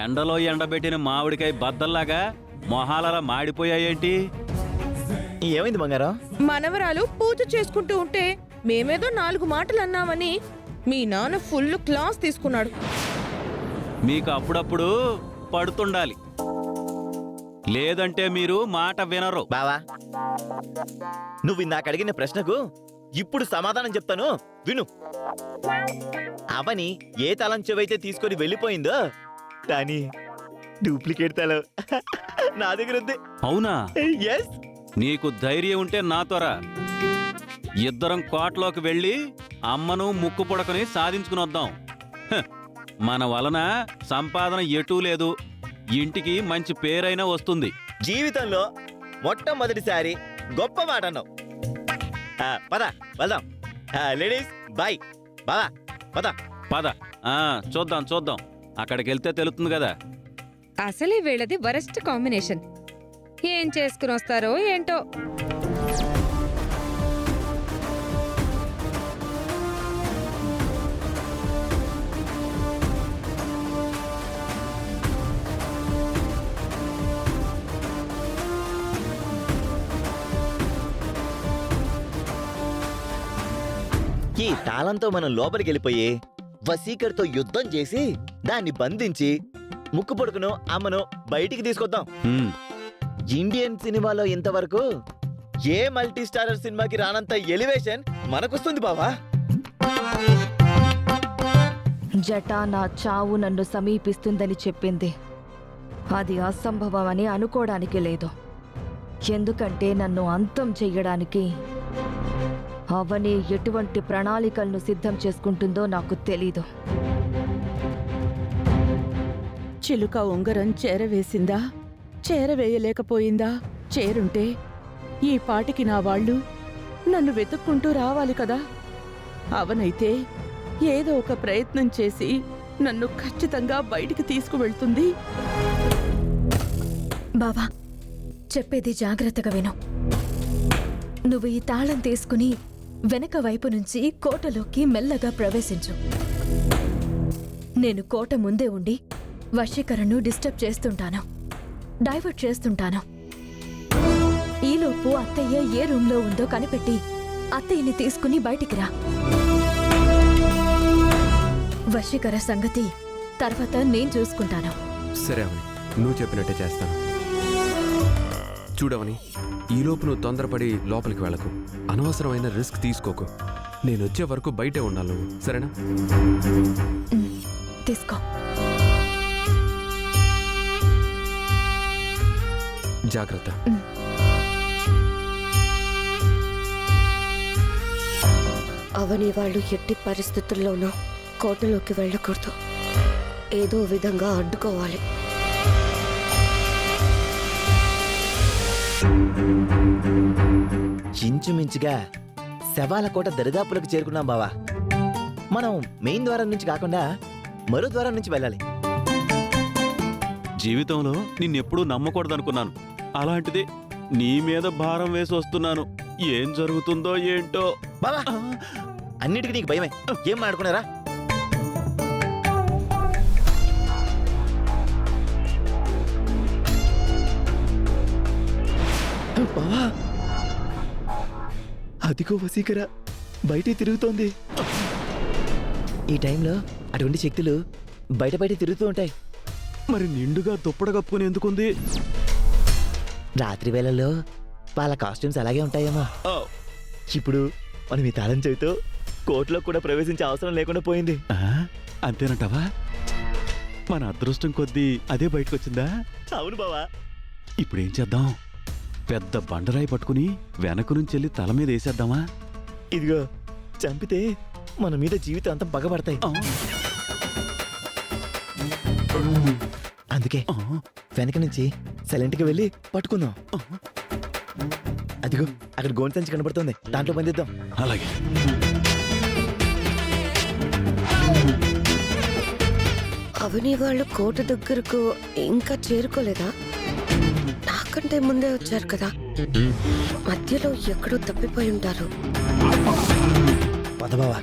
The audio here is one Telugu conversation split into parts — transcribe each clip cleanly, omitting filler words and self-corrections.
ఎండలో ఎండబెట్టిన మామిడికాయ బద్దల్లాగా మొహాలలా మాడిపోయాయేంటి? ఏమైంది బంగారం? మనవరాలు పూజ చేసుకుంటూ ఉంటే మేమేదో 4 మాటలు అన్నామని మీ నాన్న ఫుల్ క్లాస్ తీసుకున్నాడు. మీకు అప్పుడప్పుడు పడుతుండాలి, లేదంటే మీరు మాట వినరు. బావా, నువ్వు ఇందాక అడిగిన ప్రశ్నకు ఇప్పుడు సమాధానం చెప్తాను, విను. అవని ఏ తలం చెవైతే తీసుకొని వెళ్ళిపోయిందో కానీ డూప్లికేట్ తలం నా దగ్గర ఉంది. అవునా? ఎస్. నీకు ధైర్యం ఉంటే నాతోరా, ఇద్దరం కోటలోకి వెళ్ళి అమ్మను ముక్కు పుడకని సాధించుకుని వద్దాం. హ, మన వలన సంపాదన ఎటూ లేదు, ఇంటికి మంచి పేరైనా వస్తుంది. జీవితంలో మొట్టమొదటిసారి గొప్ప మాట అన్నావు. పద వెళ్దాం. Ladies bye. బావా పద. పద. చూద్దాం చూద్దాం, అక్కడికి వెళ్తే తెలుస్తుంది కదా. అసలే వీళ్ళది వరస్ట్ కాంబినేషన్. ఏం చేసుకుని వస్తారో ఏంటో. ఈ తాళంతో మనం లోపలికి వెళ్ళిపోయి వసీకర్తో యుద్ధం చేసి దాన్ని బంధించి ముక్కు పొడుకును అమ్మను బయటికి తీసుకొద్దాం. హ్మ్. ఇండియన్ సినిమాలో ఇంతవరకు ఏ మల్టీ స్టారర్ సినిమాకి రానంత ఎలివేషన్ మనకొస్తుంది బావా. జటా నా చావు నన్ను సమీపిస్తుందని చెప్పింది. అది అసంభవమని అనుకోవడానికి లేదు. ఎందుకంటే నన్ను అంతం చెయ్యడానికి అవని ఎటువంటి ప్రణాళికలను సిద్ధం చేసుకుంటుందో నాకు తెలీదు. చిలుక ఉంగరం చేరవేసిందా, చేరవేయలేకపోయిందా? చేరుంటే ఈ పాటికి నా వాళ్ళు నన్ను వెతుక్కుంటూ రావాలి కదా. అవనైతే ఏదో ఒక ప్రయత్నం చేసి నన్ను ఖచ్చితంగా బయటికి తీసుకువెళ్తుంది. బావా, చెప్పేది జాగ్రత్తగా విను. నువ్వు ఈ తాళం తీసుకుని వెనక వైపు నుంచి కోటలోకి మెల్లగా ప్రవేశించు. నేను కోట ముందే ఉండి వశీకరణను డిస్టర్బ్ చేస్తుంటాను, డైవర్ట్ చేస్తుంటాను. ఈలోపు అత్తయ్య ఏ రూమ్లో ఉందో కనిపెట్టి అత్తయ్యని తీసుకుని బయటికి రా. వశీకర సంగతి తర్వాత నేను చూసుకుంటాను. సరే అవని, నువ్వు చెప్పినట్టే చేస్తాను. చూడవని, ఈలోపు నువ్వు తొందరపడి లోపలికి వెళ్ళకు. అనవసరమైన రిస్క్ తీసుకోకు. నేను వచ్చే వరకు బయటే ఉండాలి నువ్వు, సరేనా? తీసుకో. జాగ్రత్త. అవని వాళ్ళు ఎట్టి పరిస్థితుల్లోనూ కోటలోకి వెళ్ళకూడదు. ఏదో విధంగా అడ్డుకోవాలి. ఇంచుమించుగా శవాల కోట దరిదాపులకు చేరుకున్నాం బావా. మనం మెయిన్ ద్వారం నుంచి కాకుండా మరో ద్వారం నుంచి వెళ్ళాలి. జీవితంలో నిన్నెప్పుడూ నమ్మకూడదనుకున్నాను, అలాంటిది నీ మీద భారం వేసి వస్తున్నాను. ఏం జరుగుతుందో ఏంటో. బావా, అన్నిటికీ నీకు భయమే. ఏం మాట్లాడుకున్నారా? బావా, అదిగో వసీకర బయటే తిరుగుతోంది. ఈ టైంలో అటువంటి శక్తులు బయట తిరుగుతూ ఉంటాయి. మరి నిండుగా దుప్పడ కప్పుకుని ఎందుకుంది? రాత్రి వేళల్లో వాళ్ళ కాస్ట్యూమ్స్ అలాగే ఉంటాయేమో. ఇప్పుడు మనం ఈ తాళం చెవితో కోర్టులో కూడా ప్రవేశించే అవసరం లేకుండా పోయింది. అంతేనంటావా? మన అదృష్టం కొద్దీ అదే బయటకొచ్చిందా? అవును బావా. ఇప్పుడేం చేద్దాం? పెద్ద బండరాయి పట్టుకుని వెనక నుంచి వెళ్ళి తల మీద వేసేద్దామా? ఇదిగో, చంపితే మన మీద జీవితం అంతా పగబడతాయి. అందుకే వెనక నుంచి సైలెంట్గా వెళ్ళి పట్టుకుందాం. అదిగో అక్కడ గోన్ సంచి కనబడుతుంది, దాంట్లో బంధిద్దాం. అలాగే. అవని వాళ్ళు కోట దగ్గరకు ఇంకా చేరుకోలేదా? నాకంటే ముందే వచ్చారు కదా. మధ్యలో ఎక్కడో తప్పిపోయి ఉంటారు. పద బావా.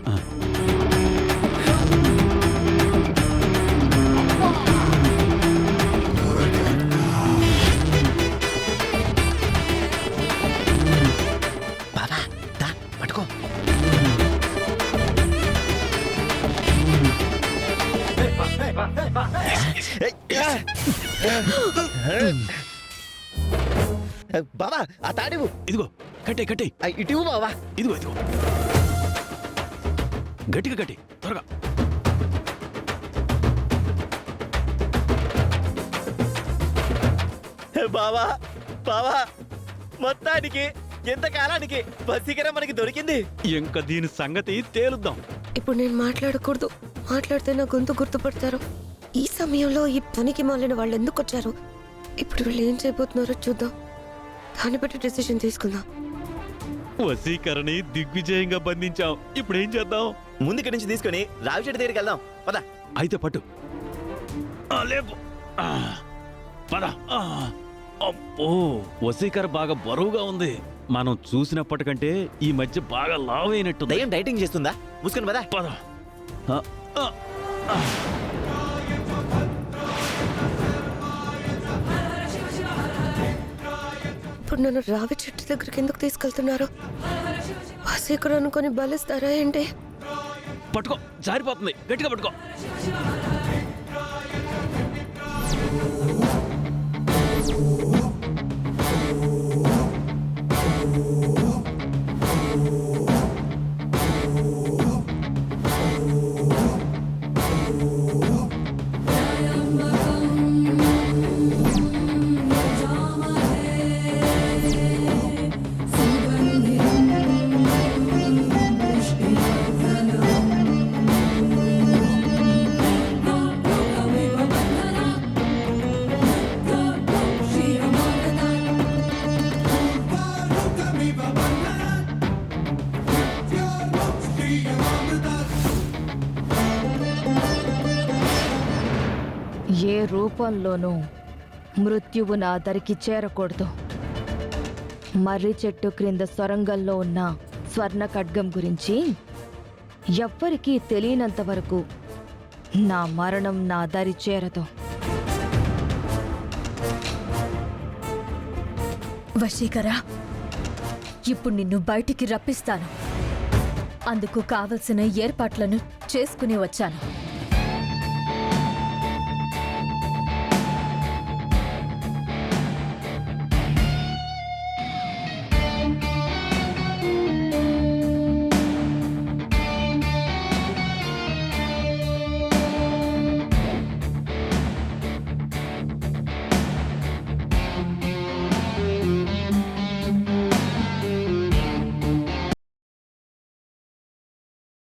బావా ఆ తాడివు ఇదిగో కట్టే కట్టే ఇటు బావా. ఇదిగో ఇదిగో గట్టిగా కట్టి త్వరగా. బావా బావా మొత్తానికి ఎంతకాలానికి వసీకరం మనకి దొరికింది. ఇంకా దీని సంగతి తేలుద్దాం. ఇప్పుడు నేను మాట్లాడకూడదు. మాట్లాడితే నా గొంతు గుర్తుపడతారు. ఈ సమయంలో ఈ పనికి మాలిన వాళ్ళు ఎందుకు వచ్చారు? ఇప్పుడు వీళ్ళు ఏం చేయబోతున్నారో చూద్దాం. దాన్ని బట్టి డెసిషన్ తీసుకుందాం. వసీకరణి దిగ్విజయంగా బంధించాం. ఇప్పుడు ఏం చేద్దాం? ముందుకి నుంచి తీసుకొని రావి చెట్టు దగ్గరికి వెళ్దాం పద. అయితే పట్టు. లేపు. పద. అబ్బో వసీకర బాగా బరువుగా ఉంది. మనం చూసినప్పటికంటే ఈ మధ్య బాగా లావైనట్టు. దయ్యం డైటింగ్ చేస్తుందా? మూసుకొని పద. పద. ఇప్పుడు నన్ను రావి చెట్టు దగ్గరికి ఎందుకు తీసుకెళ్తున్నారు? వసీకరు అనుకొని బలిస్తారా ఏంటి? పట్టుకో, జారిపోతుంది. గట్టిగా పట్టుకో. ఏ రూపంలోనూ మృత్యువు నా దరికి చేరకూడదు. మర్రి చెట్టు క్రింద సొరంగంలో ఉన్న స్వర్ణ ఖడ్గం గురించి ఎవ్వరికీ తెలియనంత వరకు నా మరణం నా దరి చేరదు. వశీకరా, ఇప్పుడు నిన్ను బయటికి రప్పిస్తాను. అందుకు కావలసిన ఏర్పాట్లను చేసుకుని వచ్చాను.